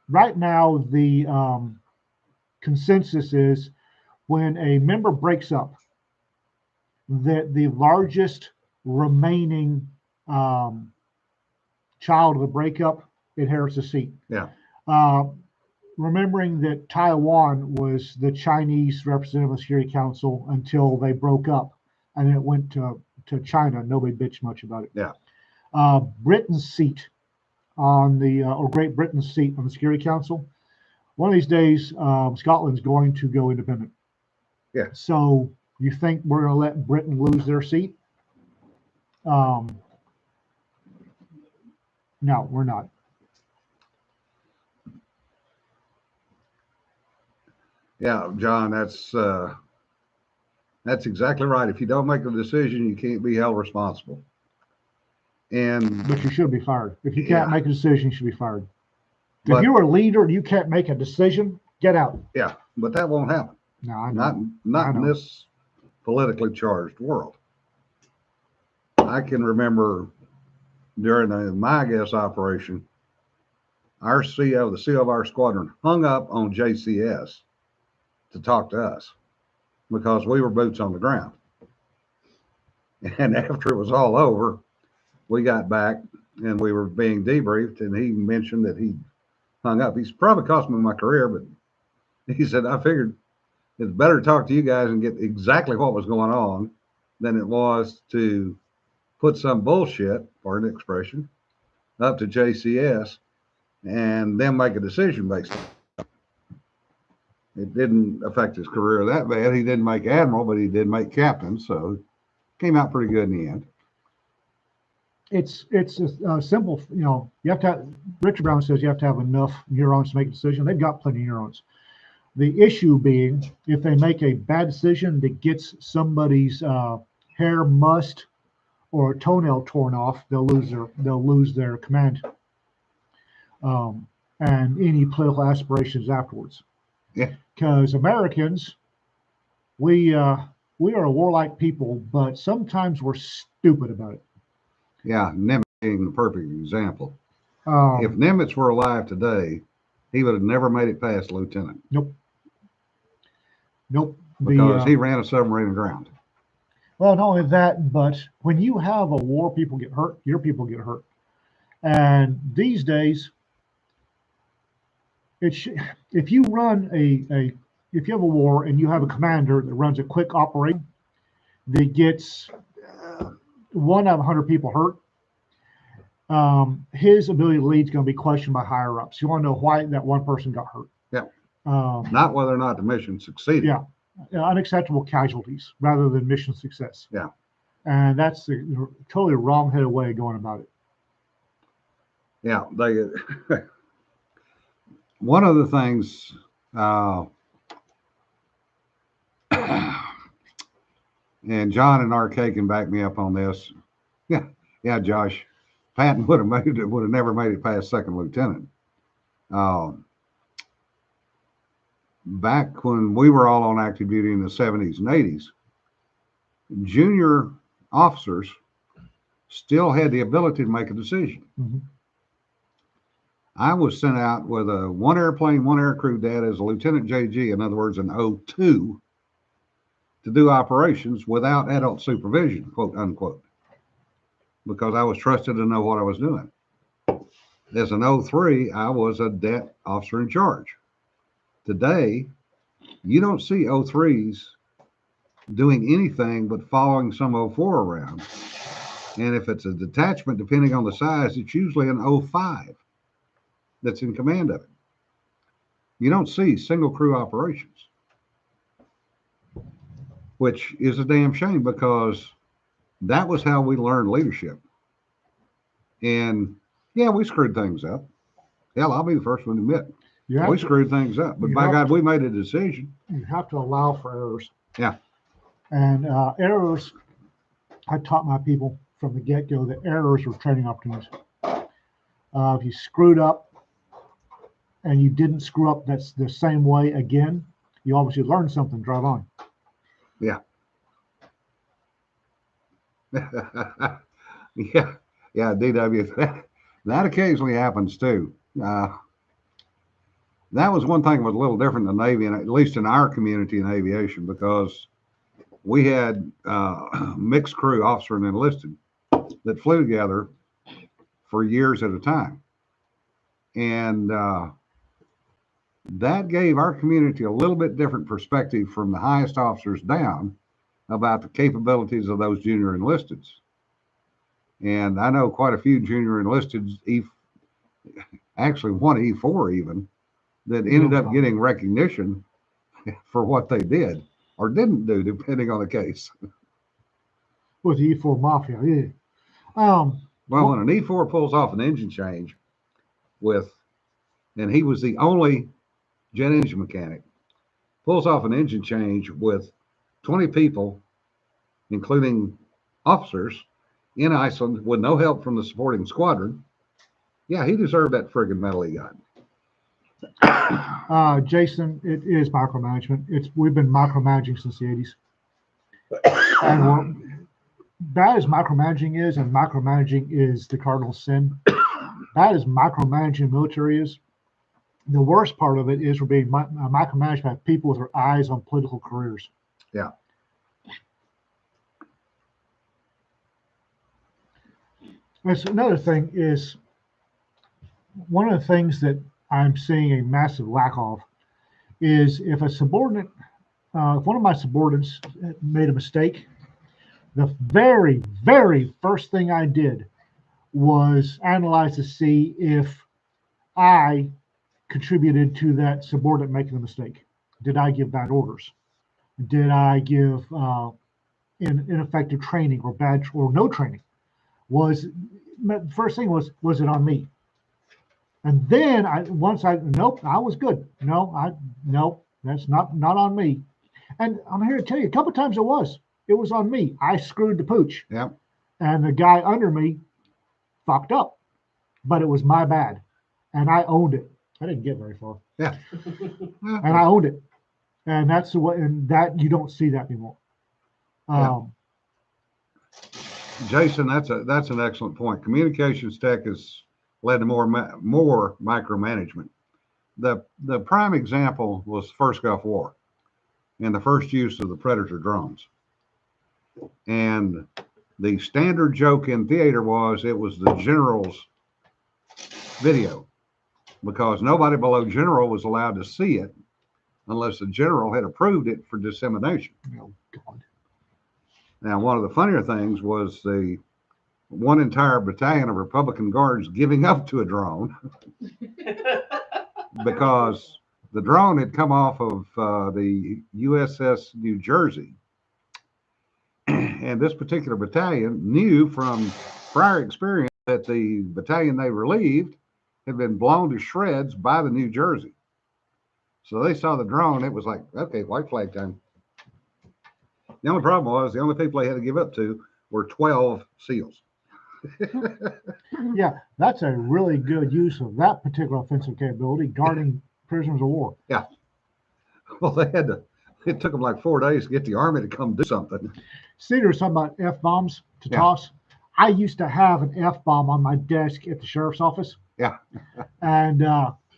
Right now the consensus is when a member breaks up, that the largest remaining child of the breakup inherits a seat. Yeah. Remembering that Taiwan was the Chinese representative of the Security Council until they broke up, and then it went to China. Nobody bitched much about it. Yeah. Britain's seat or Great Britain's seat on the Security Council. One of these days, Scotland's going to go independent. Yeah. So you think we're going to let Britain lose their seat? No, we're not. Yeah, John, that's exactly right. If you don't make a decision, you can't be held responsible. And But you should be fired. If you can't Yeah. make a decision, you should be fired. But- If you're a leader and you can't make a decision, get out. yeah, but that won't happen. No, I know. Not I in know. this politically charged world. I can remember during the MyGuess operation, our CO, the CO of our squadron, hung up on JCS to talk to us because we were boots on the ground. And after it was all over, we got back and we were being debriefed, and he mentioned that he hung up. He's probably cost me my career, but he said, I figured it's better to talk to you guys and get exactly what was going on than it was to put some bullshit, pardon the expression, up to JCS and then make a decision based on it. It didn't affect his career that bad. He didn't make admiral, but he did make captain, so it came out pretty good in the end. It's a simple, you have to have, Richard Brown says you have to have enough neurons to make a decision. They've got plenty of neurons. The issue being, if they make a bad decision that gets somebody's hair mussed or toenail torn off, they'll lose their command and any political aspirations afterwards. Yeah. Because Americans, we are a warlike people, but sometimes we're stupid about it. Yeah, Nimitz being the perfect example. If Nimitz were alive today, he would have never made it past lieutenant. Nope. Because he ran a submarine aground. Well, not only that, but when you have a war, people get hurt. Your people get hurt. And these days, if you run if you have a war and you have a commander that runs a quick operation that gets 1 out of 100 people hurt, his ability to lead is going to be questioned by higher ups. You want to know why that one person got hurt. Yeah. Not whether or not the mission succeeded. Yeah. Unacceptable casualties rather than mission success. Yeah. And that's a totally wrong-headed way of going about it. Yeah. One of the things, and John and RK can back me up on this. Yeah, Josh. Patton would have never made it past second lieutenant. Back when we were all on active duty in the 70s and 80s, junior officers still had the ability to make a decision. Mm-hmm. I was sent out with a 1 airplane, 1 aircrew dad as a Lieutenant JG, in other words, an O2, to do operations without adult supervision, quote unquote, because I was trusted to know what I was doing. As an O3, I was a det officer in charge. Today, you don't see O3s doing anything but following some O4 around. And if it's a detachment, depending on the size, it's usually an O5 that's in command of it. You don't see single crew operations, which is a damn shame, because that was how we learned leadership. And yeah, we screwed things up. Hell, I'll be the first one to admit we screwed things up. But by God, we made a decision. You have to allow for errors. Yeah. And errors, I taught my people from the get-go that errors were training opportunities. If you screwed up and you didn't screw up that's the same way again, you obviously learned something, drive on. Yeah. Yeah, DW. That occasionally happens too. That was one thing that was a little different in the Navy, and at least in our community in aviation, because we had mixed crew, officer and enlisted, that flew together for years at a time. And that gave our community a little bit different perspective from the highest officers down about the capabilities of those junior enlisteds. And I know quite a few junior enlisteds, actually one E4 even, that ended up getting recognition for what they did or didn't do, depending on the case. With the E4 Mafia, yeah. Well, when an E4 pulls off an engine change and he was the only jet engine mechanic, pulls off an engine change with 20 people, including officers, in Iceland with no help from the supporting squadron, yeah, he deserved that friggin' medal he got. Jason, it is micromanagement. We've been micromanaging since the 80s. And bad as micromanaging is, and micromanaging is the cardinal sin, bad as micromanaging military is, the worst part of it is we're being micromanaged by people with their eyes on political careers. Yeah. That's another thing is one of the things that I'm seeing a massive lack of is if a subordinate, if one of my subordinates made a mistake, the very, very first thing I did was analyze to see if I contributed to that subordinate making the mistake. Did I give bad orders? Did I give ineffective training or bad or no training? Was first thing was it on me? And then nope, I was good. No, that's not on me. And I'm here to tell you, a couple times it was on me. I screwed the pooch. Yep. And the guy under me fucked up, but it was my bad, and I owned it. I didn't get very far. Yeah. And I owned it, and that's the way. And that you don't see that anymore. Yeah. Jason, that's an excellent point. Communications tech has led to more micromanagement. The prime example was the first Gulf War and the first use of the Predator drones. And the standard joke in theater was it was the general's video, because nobody below general was allowed to see it unless the general had approved it for dissemination. Oh God. Now, one of the funnier things was the one entire battalion of Republican Guards giving up to a drone because the drone had come off of the USS New Jersey. And this particular battalion knew from prior experience that the battalion they relieved had been blown to shreds by the New Jersey. So they saw the drone. It was like, okay, white flag time. The only problem was the only people they had to give up to were 12 SEALs. Yeah, that's a really good use of that particular offensive capability, guarding prisoners of war. Yeah. Well, it took them like 4 days to get the Army to come do something. Cedar was talking about F-bombs to toss. I used to have an F-bomb on my desk at the sheriff's office. Yeah. And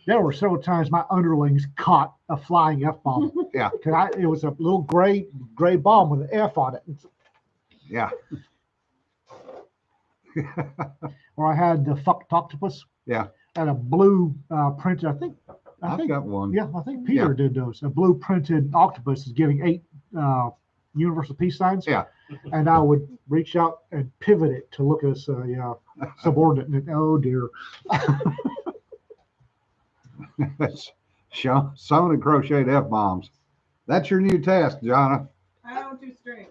there were several times my underlings caught a flying F-bomb. Yeah. Because it was a little gray bomb with an F on it. Yeah. Or I had the fucked octopus. Yeah. And a blue printed, I think. I've got one. Yeah, I think Peter did those. A blue printed octopus is giving 8 universal peace signs. Yeah. And I would reach out and pivot it to look at a subordinate, and oh dear. Sewn and crocheted F-bombs. That's your new task, Jonna. I don't do string.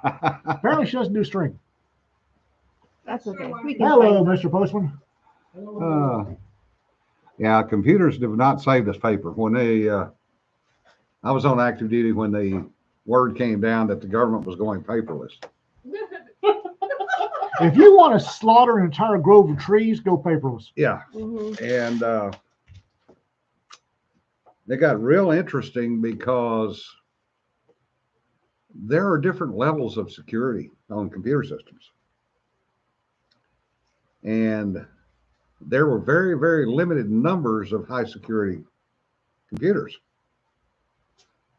Apparently she doesn't do string. That's okay. We can Hello, find Mr. Postman. Yeah, computers have not saved us paper. When I was on active duty when the word came down that the government was going paperless. If you want to slaughter an entire grove of trees, go paperless. Yeah. Mhm. And they got real interesting because there are different levels of security on computer systems. And there were very, very limited numbers of high security computers.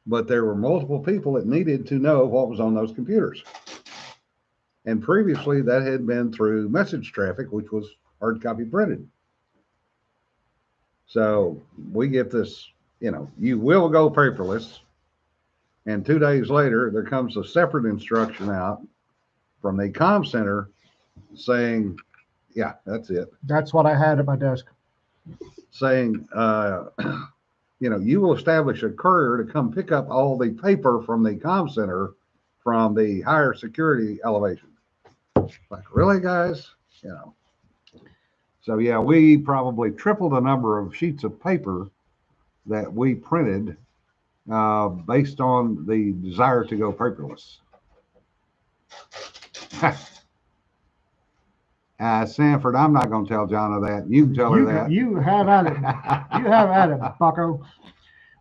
But there were multiple people that needed to know what was on those computers. And previously that had been through message traffic, which was hard copy printed. So we get this, you will go paperless. And 2 days later, there comes a separate instruction out from the comm center saying, yeah, that's it. That's what I had at my desk. Saying, you will establish a courier to come pick up all the paper from the comm center from the higher security elevation. Like, really, guys? So yeah, we probably tripled the number of sheets of paper that we printed based on the desire to go paperless. Sanford, I'm not going to tell Jonna that. You can tell her that. You have at it. You have at it, bucko.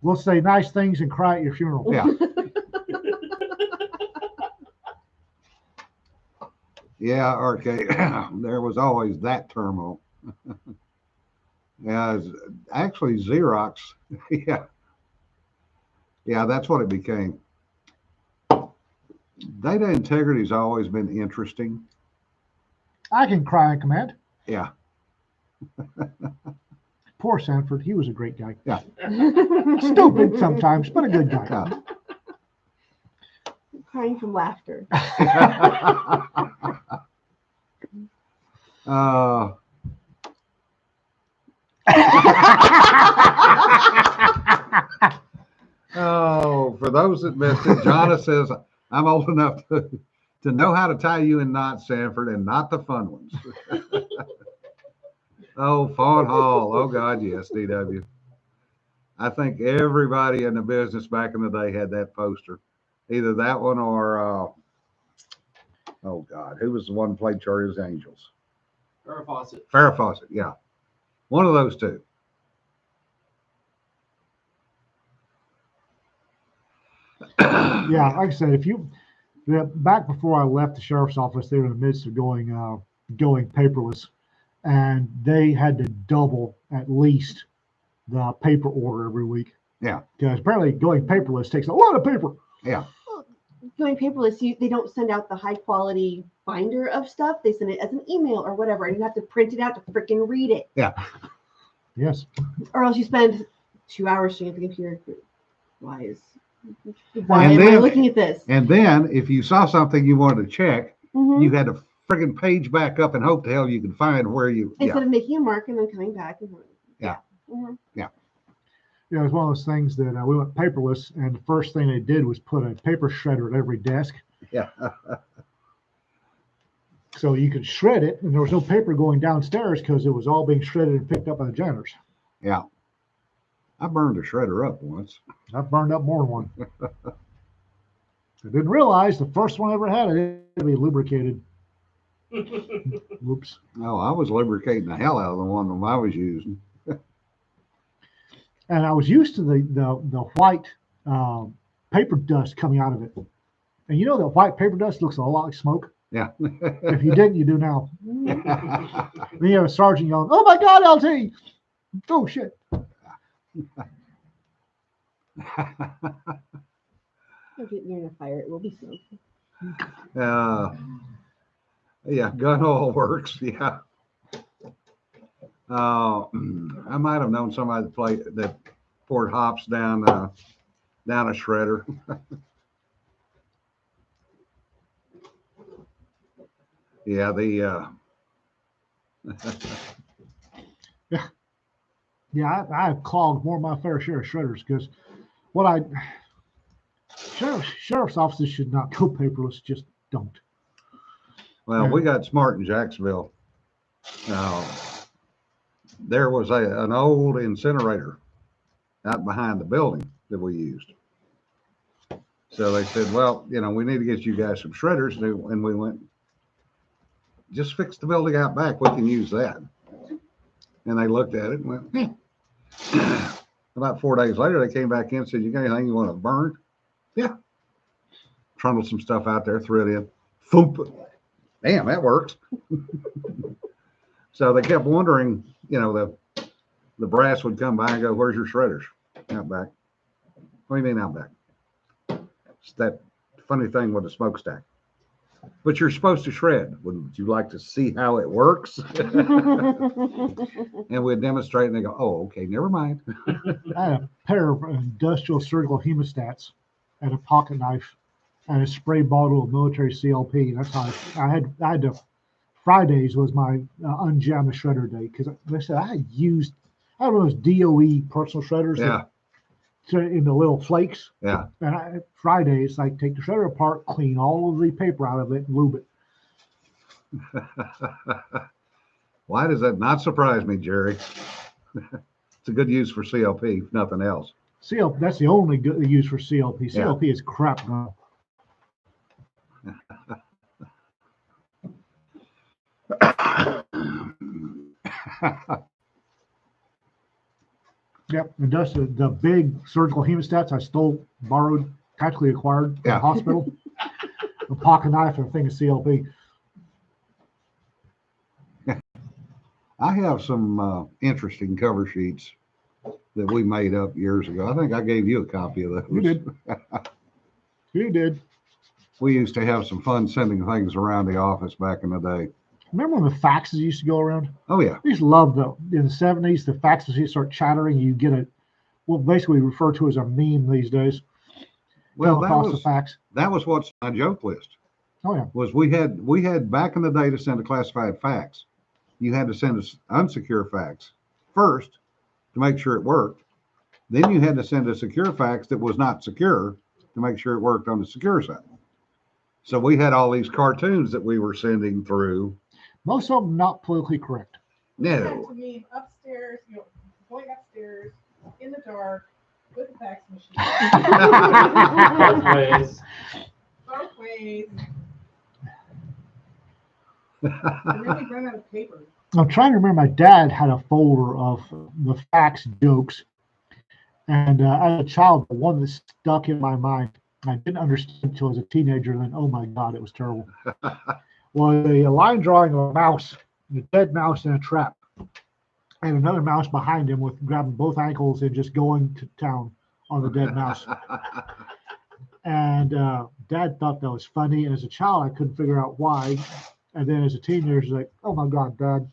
We'll say nice things and cry at your funeral. Yeah. Yeah, okay. There was always that turmoil. Yeah, actually Xerox. Yeah. Yeah, that's what it became. Data integrity has always been interesting. I can cry on command. Yeah. Poor Sanford. He was a great guy. Stupid sometimes, but a good guy. Yeah. Crying from laughter. Uh, oh, for those that missed it, Jonna says, I'm old enough to know how to tie you in knots, Sanford, and not the fun ones. Oh, Fawn Hall. Oh, God, yes, DW. I think everybody in the business back in the day had that poster. Either that one or, oh, God, who was the one who played Charlie's Angels? Farrah Fawcett. Farrah Fawcett, yeah. One of those two. Yeah, like I said, back before I left the sheriff's office, they were in the midst of going paperless, and they had to double at least the paper order every week. Yeah. Because apparently going paperless takes a lot of paper. Yeah. Going paperless, they don't send out the high quality binder of stuff. They send it as an email or whatever, and you have to print it out to freaking read it. Yeah. Yes. Or else you spend 2 hours sitting at the computer. Why And am I then- looking at this? And then if you saw something you wanted to check, Mhm. you had to friggin' page back up and hope the hell you could find where you. Instead Yeah. of making a mark and then coming back and Yeah. Mhm. Yeah, it was one of those things that we went paperless, and the first thing they did was put a paper shredder at every desk, Yeah. so you could shred it, and there was no paper going downstairs because it was all being shredded and picked up by the janitors. Yeah. I burned a shredder up once. I've burned up more than one. I didn't realize the first one I ever had it had to be lubricated. Whoops. Oh, I was lubricating the hell out of the one that I was using. And I was used to the white paper dust coming out of it. And you know that white paper dust looks a lot like smoke. Yeah. If you didn't, you do now. Mhm. Then you have a sergeant yelling, "Oh my God, LT! Oh shit!" Don't get near a fire; it will be smoke. Yeah, gun oil works. Yeah. I might have known somebody that poured hops down a shredder. Yeah, Yeah, I've clogged more than my fair share of shredders because sheriff's offices should not go paperless. Just don't. well, we got smart in Jacksonville. There was an old incinerator out behind the building that we used. So they said, well, we need to get you guys some shredders. And we went, just fix the building out back. We can use that. And they looked at it and went, About 4 days later, they came back in and said, you got anything you want to burn? Yeah. Trundled some stuff out there, threw it in. Thump. Damn, that works. So they kept wondering, the brass would come by and go, where's your shredders? Out back. What do you mean out back? It's that funny thing with a smokestack. But you're supposed to shred. Wouldn't you like to see how it works? And we'd demonstrate and they go, oh, okay, never mind. I had a pair of industrial surgical hemostats and a pocket knife and a spray bottle of military CLP. That's how I had to. Fridays was my unjam the shredder day because, like I said, I had one of those DOE personal shredders. Yeah, In the little flakes. yeah. And Fridays, I take the shredder apart, clean all of the paper out of it, and lube it. Why does that not surprise me, Jerry? It's a good use for CLP, if nothing else. That's the only good use for CLP. Yeah. CLP is crap now. Yep, and that's the big surgical hemostats I stole, borrowed, tactically acquired from Yeah. the hospital. A pocket knife and a thing of CLP. I have some interesting cover sheets that we made up years ago. I think I gave you a copy of those. You did. You did. We used to have some fun sending things around the office back in the day. Remember when the faxes used to go around? Oh yeah. I used to love in the 70s, the faxes used to start chattering. You get a, well, basically referred to as a meme these days. Well, Come that across the was fax. what's my joke list Oh, yeah. was. We had back in the day to send a classified fax. You had to send an unsecure fax first to make sure it worked. Then you had to send a secure fax that was not secure to make sure it worked on the secure side. So we had all these cartoons that we were sending through. Most of them not politically correct. That No. to me upstairs, going upstairs in the dark with a fax machine. Both ways. Both ways. And then we run out of paper. I'm trying to remember. My dad had a folder of the fax jokes, and as a child, the one that stuck in my mind, I didn't understand until I was a teenager. And then, oh my God, it was terrible. Was a line drawing of a mouse, a dead mouse in a trap, and another mouse behind him with grabbing both ankles and just going to town on the dead mouse. And Dad thought that was funny. As a child, I couldn't figure out why. And then as a teenager, it's like, oh my God, Dad.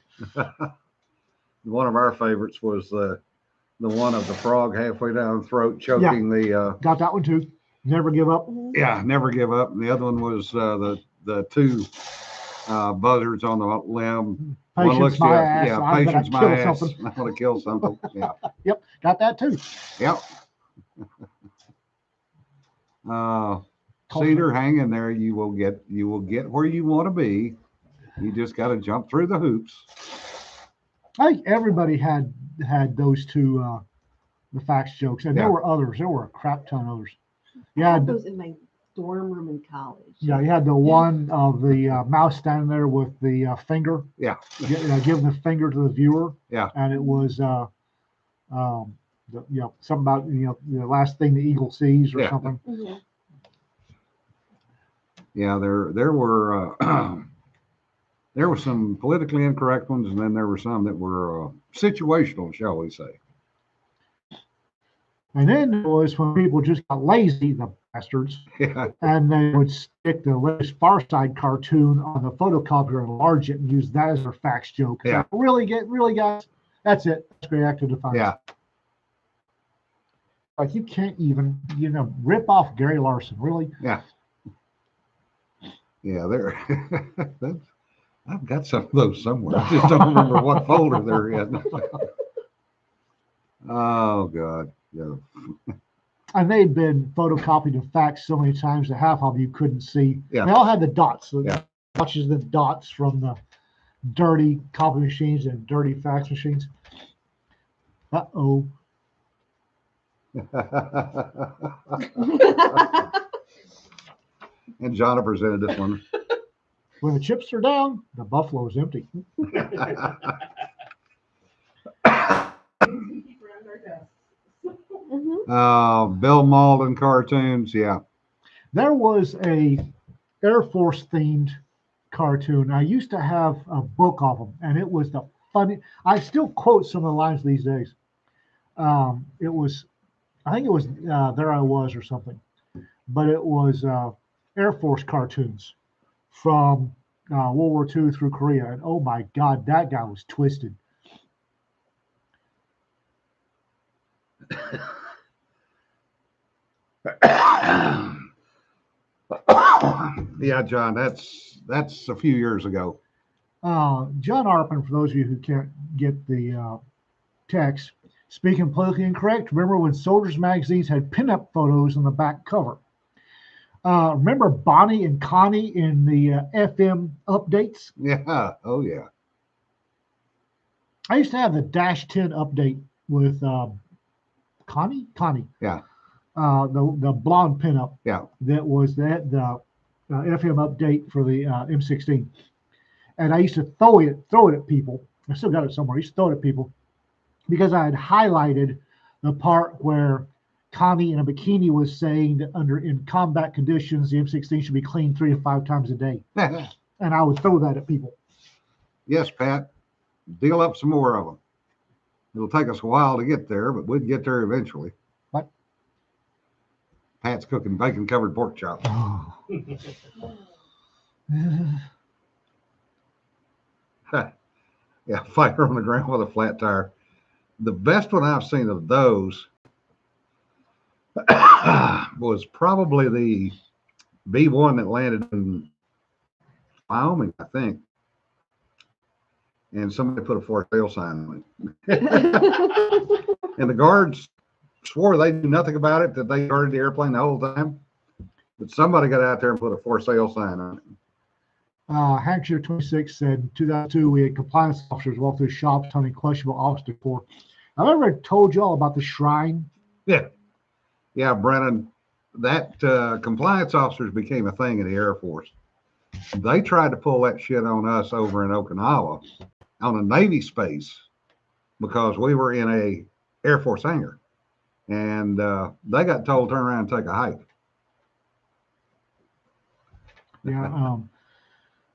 One of our favorites was the one of the frog halfway down the throat choking the Got that one too. Never give up. never give up. And the other one was the two buzzards on the limb. One Patience looks my to- ass. yeah, I'm patience gonna my kill ass. something. I'm gonna kill something. Yeah. Yep, got that too. Yep. Cedar, hang in there. You will get where you want to be. You just got to jump through the hoops. I think everybody had those two the fax jokes, and Yeah. there were others. There were a crap ton of others. I Yeah, had those in my dorm room in college. yeah. You had the one of the mouse standing there with the finger. Yeah. Giving the finger to the viewer. Yeah. And it was something about the last thing the eagle sees or Yeah. something. Mhm. Yeah, there were there were some politically incorrect ones, and then there were some that were situational, shall we say? And then there was when people just got lazy, the bastards, Yeah, and they would stick the latest Far Side cartoon on the photocopier and enlarge it and use that as their fax joke. It's Yeah. like, really, guys? That's it. That's great active defiance. yeah. Like you can't even, rip off Gary Larson. Really? Yeah, there. I've got some of those somewhere. I just don't remember what folder they're in. Oh God, yeah. And they'd been photocopied and faxed so many times that half of you couldn't see. Yeah. They all had the dots. So Yeah. watches the dots from the dirty copy machines and dirty fax machines. Uh-oh. And Jonna presented this one. When the chips are down, the buffalo is empty. Keep around our desks. Mhm. Bill Malden cartoons. Yeah, There was a Air Force themed cartoon. I used to have a book of them, and it was the funny. I still quote some of the lines these days. It was, I think it was There I Was or something, but it was Air Force cartoons from World War II through Korea, and oh my God, that guy was twisted. Yeah, John. That's a few years ago. John Arpin, for those of you who can't get the text, speaking politically incorrect, remember when Soldiers magazines had pinup photos on the back cover? Remember Bonnie and Connie in the FM updates? Yeah. Oh yeah. I used to have the Dash 10 update with Connie? Connie. Yeah. The blonde pinup Yeah. that was the FM update for the M16. And I used to throw it at people. I still got it somewhere. I used to throw it at people because I had highlighted the part where Connie in a bikini was saying that in combat conditions, the M16 should be cleaned 3 to 5 times a day. And I would throw that at people. Yes, Pat. Deal up some more of them. It'll take us a while to get there, but we'd get there eventually. What? Pat's cooking bacon covered pork chops. Yeah, fire on the ground with a flat tire. The best one I've seen of those was probably the B-1 that landed in Wyoming, I think. And somebody put a for sale sign on it. And the guards swore they knew nothing about it, that they guarded the airplane the whole time. But somebody got out there and put a for sale sign on it. Hampshire 26 said in 2002 we had compliance officers walk through shops hunting questionable officer for. I've ever told y'all about the shrine. Yeah, Brennan, that compliance officers became a thing in the Air Force. They tried to pull that shit on us over in Okinawa on a Navy space because we were in a Air Force hangar. And they got told turn around and take a hike. Yeah,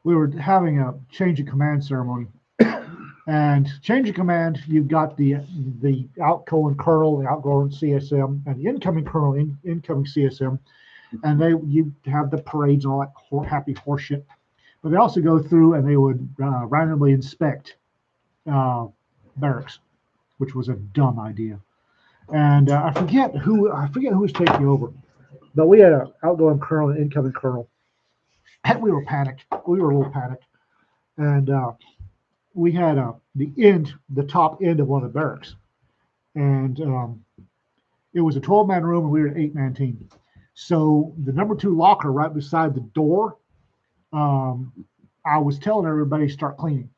we were having a change of command ceremony, and change of command. You've got the outgoing colonel, the outgoing CSM, and the incoming colonel, incoming CSM, and you have the parades and all that happy horse shit. But they also go through and they would randomly inspect barracks, which was a dumb idea. And I forget who was taking over, but we had an outgoing colonel and incoming colonel. And we were panicked. We were a little panicked. And we had the top end of one of the barracks. And it was a 12-man room and we were an 8-man team. So the number 2 locker right beside the door, I was telling everybody start cleaning.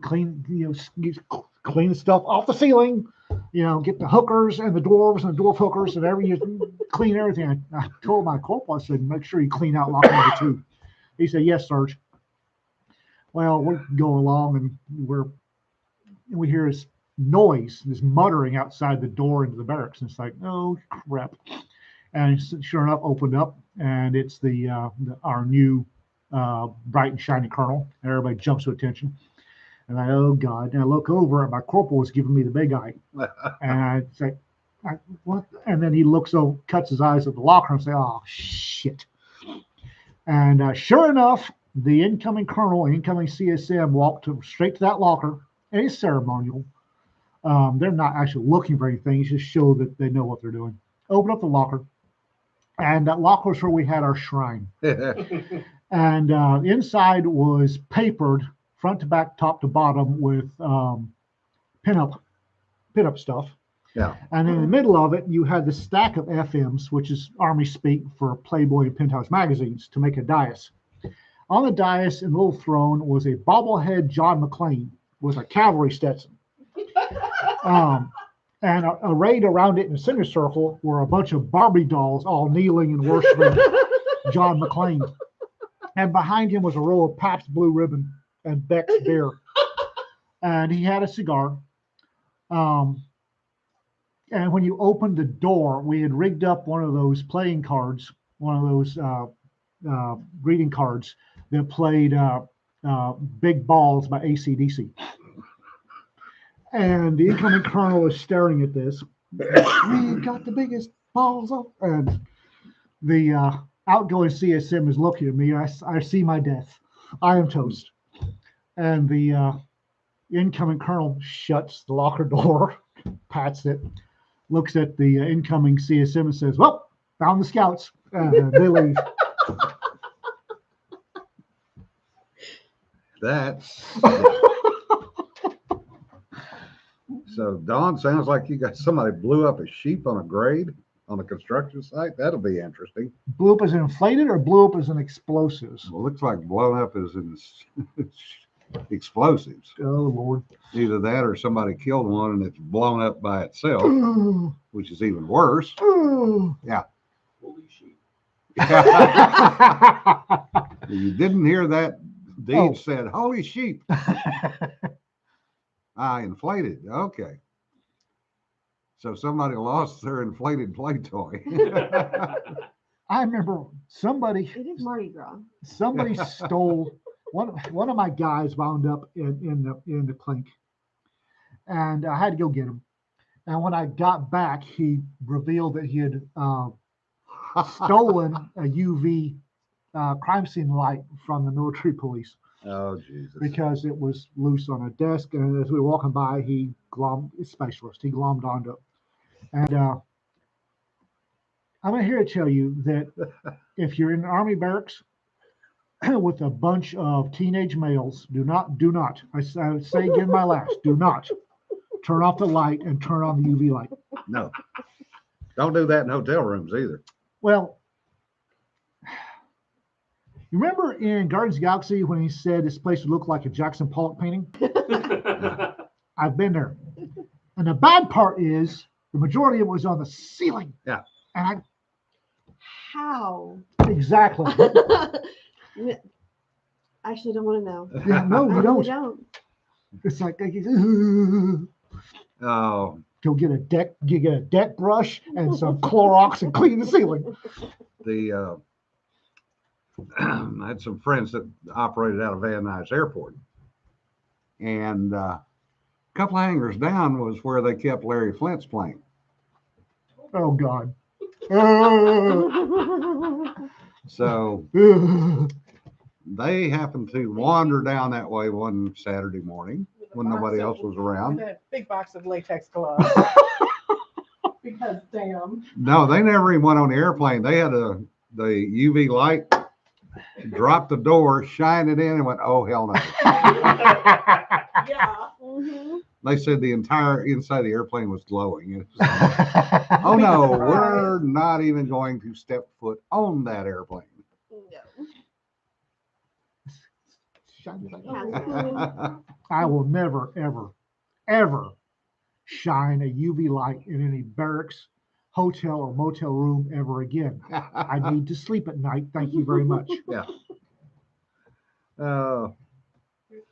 Clean the stuff off the ceiling. Get the hookers and the dwarves and the dwarf hookers and clean everything. I told my corporal, I said, make sure you clean out locker number 2. He said, yes, Sarge. Well, we're going along and we hear this noise, this muttering outside the door into the barracks. And it's like, oh crap. And sure enough, opened up and it's our new bright and shiny colonel. And everybody jumps to attention. And I, oh God. And I look over and my corporal was giving me the big eye. And I say, what? And then he looks over, cuts his eyes at the locker and say, oh shit. And sure enough, the incoming colonel, incoming CSM walked straight to that locker. And it's ceremonial. They're not actually looking for anything. It's just show that they know what they're doing. Open up the locker. And that locker was where we had our shrine. And inside was papered front to back, top to bottom with pinup stuff. Yeah. And in the middle of it, you had the stack of FMs, which is Army speak for Playboy and Penthouse magazines, to make a dais. On the dais in the little throne was a bobblehead John McClane with a cavalry Stetson. And arrayed around it in a center circle were a bunch of Barbie dolls all kneeling and worshiping John McClane. And behind him was a row of Pabst Blue Ribbon and Beck's beer. And he had a cigar. And when you opened the door, we had rigged up one of those playing cards, one of those greeting cards that played Big Balls by AC/DC. And the incoming colonel was staring at this. We got the biggest balls up. And the outgoing CSM is looking at me. I see my death. I am toast. And the incoming colonel shuts the locker door, pats it, looks at the incoming CSM and says, well, found the scouts. They leave. That's so Don, sounds like you got somebody blew up a sheep on a grade on a construction site. That'll be interesting. Blew up as inflated or blew up as an explosives? Well, looks like blown up as in explosives. Oh Lord. Either that or somebody killed one and it's blown up by itself, Ooh. which is even worse. Ooh. Yeah. Holy sheep. You didn't hear that. Dean said, holy sheep. Inflated. Okay. So somebody lost their inflated play toy. I remember somebody It is Mardi Gras. stole one of my guys wound up in the clink, and I had to go get him. And when I got back, he revealed that he had stolen a UV crime scene light from the military police. Oh, Jesus. because it was loose on a desk. And as we were walking by, he specialist, he glommed onto it. And I'm here to tell you that if you're in an Army barracks with a bunch of teenage males, do not, I say again my last, do not turn off the light and turn on the UV light. No. Don't do that in hotel rooms either. Well, you remember in Guardians of the Galaxy when he said this place would look like a Jackson Pollock painting? I've been there. And the bad part is the majority of it was on the ceiling. Yeah. And How? exactly. I actually don't want to know. Yeah, no, I you really don't. don't. It's like Oh, go get a deck brush and some Clorox and clean the ceiling. I had some friends that operated out of Van Nuys Airport. And a couple of hangars down was where they kept Larry Flint's plane. Oh God. So they happened to wander down that way one Saturday morning With a when box nobody of- else was around. With a big box of latex gloves. Because damn. No, they never even went on the airplane. They had the UV light, dropped the door, shined it in, and went, oh, hell no. Yeah. Mhm. They said the entire inside of the airplane was glowing. It was like, oh, no, we're not even going to step foot on that airplane. I will never, ever, ever shine a UV light in any barracks, hotel, or motel room ever again. I need to sleep at night. Thank you very much. There's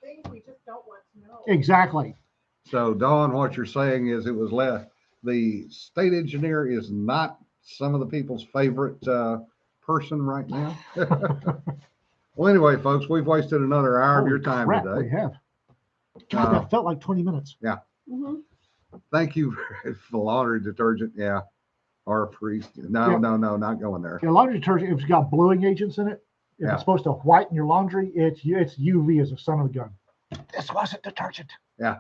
things we just don't want to know. Exactly. So, Dawn, what you're saying is it was left. The state engineer is not some of the people's favorite person right now. Well, anyway, folks, we've wasted another hour of your Holy time crap, we today. have. God, that felt like 20 minutes. Mhm. Thank you for laundry detergent. Yeah. Or priest. No, Yeah. no, no, not going there. Your laundry detergent, if it's got bluing agents in it, if Yeah. it's supposed to whiten your laundry, it's UV as a son of a gun. This wasn't detergent. Yeah.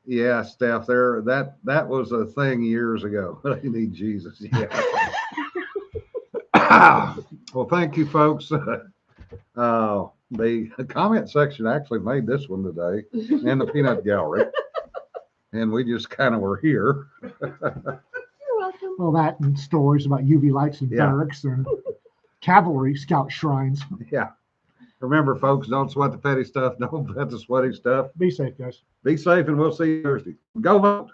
Yeah, Steph, that was a thing years ago. You need Jesus. Yeah. Well, thank you, folks. The comment section actually made this one today and the peanut gallery. And we just kind of were here. You're welcome. Well, that and stories about UV lights in Yeah. barracks and cavalry scout shrines. Yeah. Remember, folks, don't sweat the petty stuff. Don't sweat the sweaty stuff. Be safe, guys. Be safe, and we'll see you Thursday. Go vote.